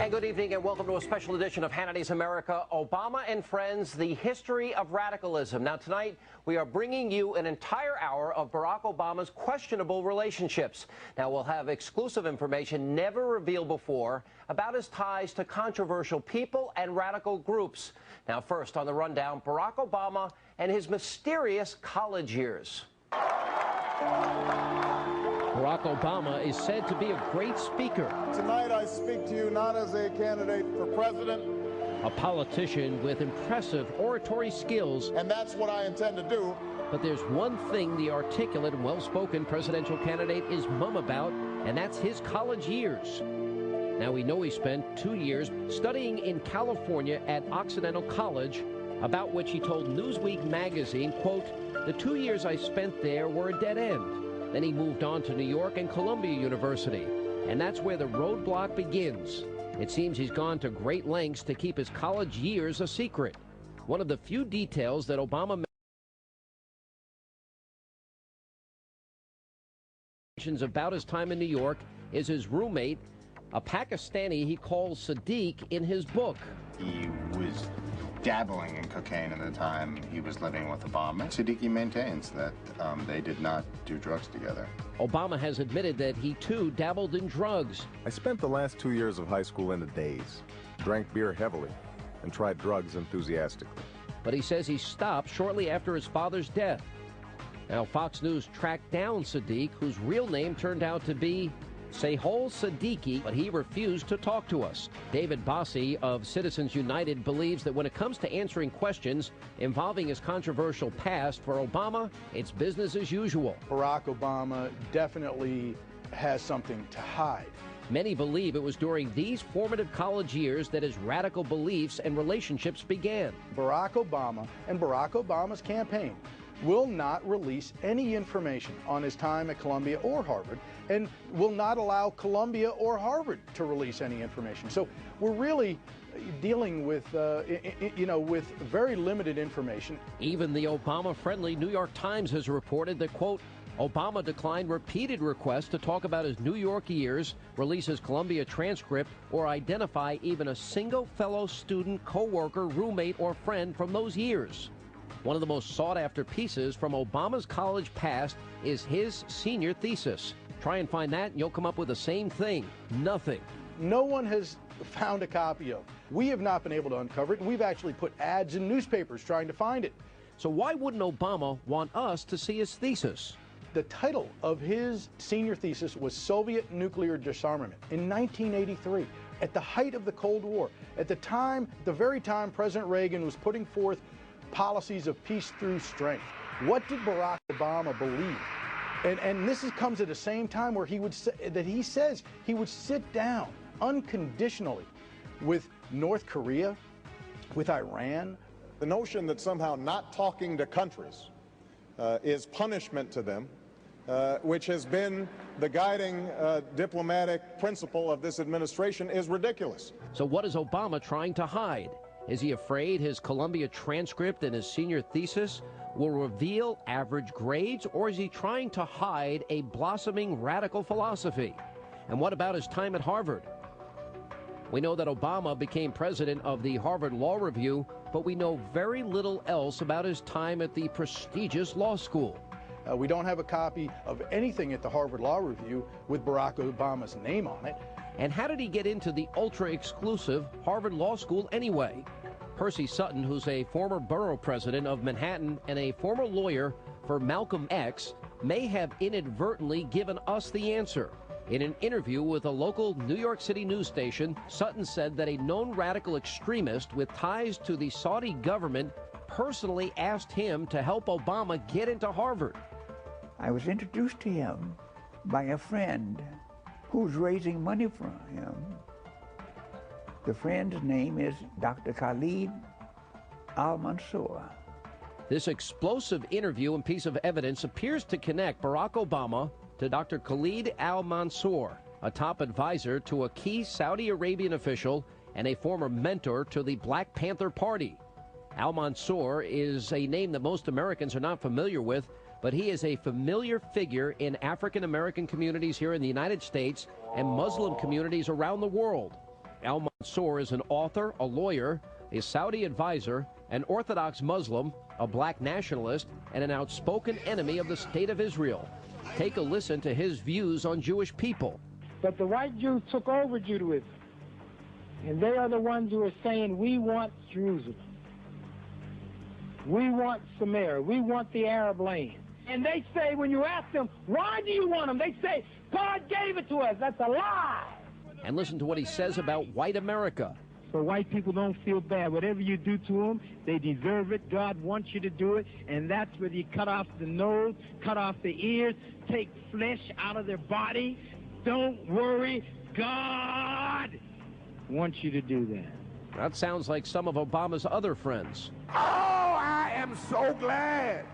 And good evening and welcome to a special edition of Hannity's America, Obama and Friends, the history of radicalism. Now tonight, we are bringing you an entire hour of Barack Obama's questionable relationships. Now we'll have exclusive information never revealed before about his ties to controversial people and radical groups. Now first on the rundown, Barack Obama and his mysterious college years. Barack Obama is said to be a great speaker. Tonight I speak to you not as a candidate for president. A politician with impressive oratory skills. And that's what I intend to do. But there's one thing the articulate and well-spoken presidential candidate is mum about, and that's his college years. Now we know he spent 2 years studying in California at Occidental College, about which he told Newsweek magazine, quote, "The 2 years I spent there were a dead end." Then he moved on to New York and Columbia University, and that's where the roadblock begins. It seems he's gone to great lengths to keep his college years a secret. One of the few details that Obama mentions about his time in New York is his roommate, a Pakistani he calls Sadiq in his book. He was dabbling in cocaine at the time he was living with Obama. Siddiqui maintains that they did not do drugs together. Obama has admitted that he too dabbled in drugs. I spent the last 2 years of high school in a daze, drank beer heavily, and tried drugs enthusiastically. But he says he stopped shortly after his father's death. Now Fox News tracked down Sadiq, whose real name turned out to be Sehol Siddiqui, but he refused to talk to us. David Bossie of Citizens United believes that when it comes to answering questions involving his controversial past, for Obama, it's business as usual. Barack Obama definitely has something to hide. Many believe it was during these formative college years that his radical beliefs and relationships began. Barack Obama and Barack Obama's campaign will not release any information on his time at Columbia or Harvard, and will not allow Columbia or Harvard to release any information. So we're really dealing with, with very limited information. Even the Obama-friendly New York Times has reported that, quote, Obama declined repeated requests to talk about his New York years, release his Columbia transcript, or identify even a single fellow student, co-worker, roommate, or friend from those years. One of the most sought-after pieces from Obama's college past is his senior thesis. Try and find that, and you'll come up with the same thing. Nothing. No one has found a copy of. We have not been able to uncover it, and we've actually put ads in newspapers trying to find it. So why wouldn't Obama want us to see his thesis? The title of his senior thesis was Soviet Nuclear Disarmament in 1983, at the height of the Cold War. At the time, the very time President Reagan was putting forth policies of peace through strength. What did Barack Obama believe? And this comes at the same time where he says he would sit down unconditionally with North Korea, with Iran. The notion that somehow not talking to countries is punishment to them, which has been the guiding diplomatic principle of this administration, is ridiculous. So what is Obama trying to hide? Is he afraid his Columbia transcript and his senior thesis will reveal average grades, or is he trying to hide a blossoming radical philosophy? And what about his time at Harvard? We know that Obama became president of the Harvard Law Review, but we know very little else about his time at the prestigious law school. We don't have a copy of anything at the Harvard Law Review with Barack Obama's name on it. And how did he get into the ultra-exclusive Harvard Law School anyway? Percy Sutton, who's a former borough president of Manhattan and a former lawyer for Malcolm X, may have inadvertently given us the answer. In an interview with a local New York City news station, Sutton said that a known radical extremist with ties to the Saudi government personally asked him to help Obama get into Harvard. I was introduced to him by a friend who's raising money for him. The friend's name is Dr. Khalid Al-Mansour. This explosive interview and piece of evidence appears to connect Barack Obama to Dr. Khalid Al-Mansour, a top advisor to a key Saudi Arabian official and a former mentor to the Black Panther Party. Al-Mansour is a name that most Americans are not familiar with, but he is a familiar figure in African American communities here in the United States and Muslim communities around the world. Al-Mansour is an author, a lawyer, a Saudi advisor, an Orthodox Muslim, a black nationalist, and an outspoken enemy of the State of Israel. Take a listen to his views on Jewish people. But the white Jews took over Judaism, and they are the ones who are saying, we want Jerusalem. We want Samaria. We want the Arab land. And they say, when you ask them, why do you want them? They say, God gave it to us. That's a lie. And listen to what he says about white America. So white people don't feel bad. Whatever you do to them, they deserve it. God wants you to do it. And that's whether you cut off the nose, cut off the ears, take flesh out of their body. Don't worry. God wants you to do that. That sounds like some of Obama's other friends. Oh, I am so glad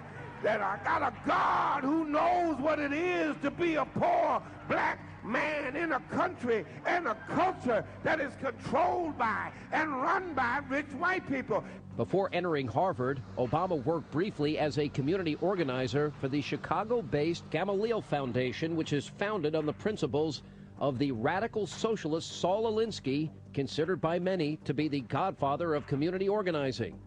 that I got a God who knows what it is to be a poor black man in a country and a culture that is controlled by and run by rich white people. Before entering Harvard, Obama worked briefly as a community organizer for the Chicago-based Gamaliel Foundation, which is founded on the principles of the radical socialist Saul Alinsky, considered by many to be the godfather of community organizing.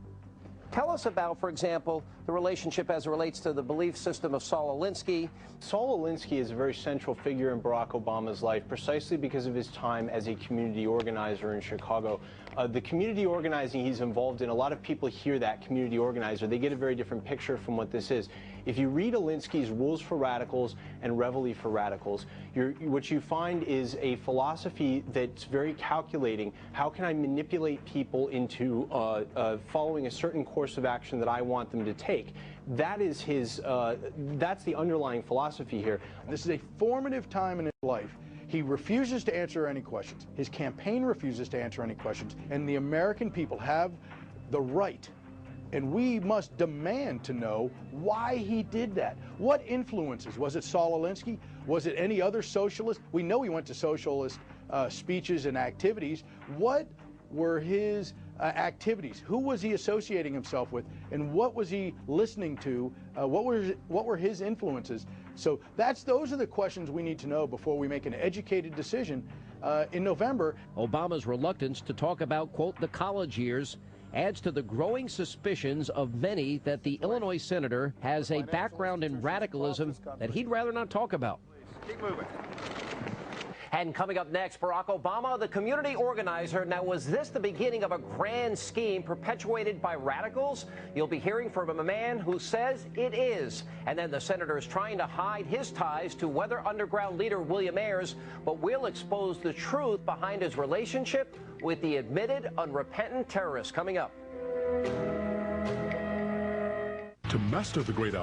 Tell us about, for example, the relationship as it relates to the belief system of Saul Alinsky. Saul Alinsky is a very central figure in Barack Obama's life precisely because of his time as a community organizer in Chicago. The community organizing he's involved in, a lot of people hear that community organizer. They get a very different picture from what this is. If you read Alinsky's Rules for Radicals and Reveille for Radicals, what you find is a philosophy that's very calculating. How can I manipulate people into following a certain course of action that I want them to take? That is his, that's the underlying philosophy here. This is a formative time in his life. He refuses to answer any questions. His campaign refuses to answer any questions. And the American people have the right, and we must demand to know why he did that. What influences? Was it Saul Alinsky? Was it any other socialist? We know he went to socialist speeches and activities. What were his activities? Who was he associating himself with? And what was he listening to? What were his influences? So those are the questions we need to know before we make an educated decision in November. Obama's reluctance to talk about, quote, the college years adds to the growing suspicions of many that the Illinois senator has a background in radicalism that he'd rather not talk about. Keep moving. And coming up next, Barack Obama, the community organizer. Now, was this the beginning of a grand scheme perpetuated by radicals? You'll be hearing from a man who says it is. And then the senator is trying to hide his ties to Weather Underground leader William Ayers, but we'll expose the truth behind his relationship with the admitted unrepentant terrorist. Coming up. To master the great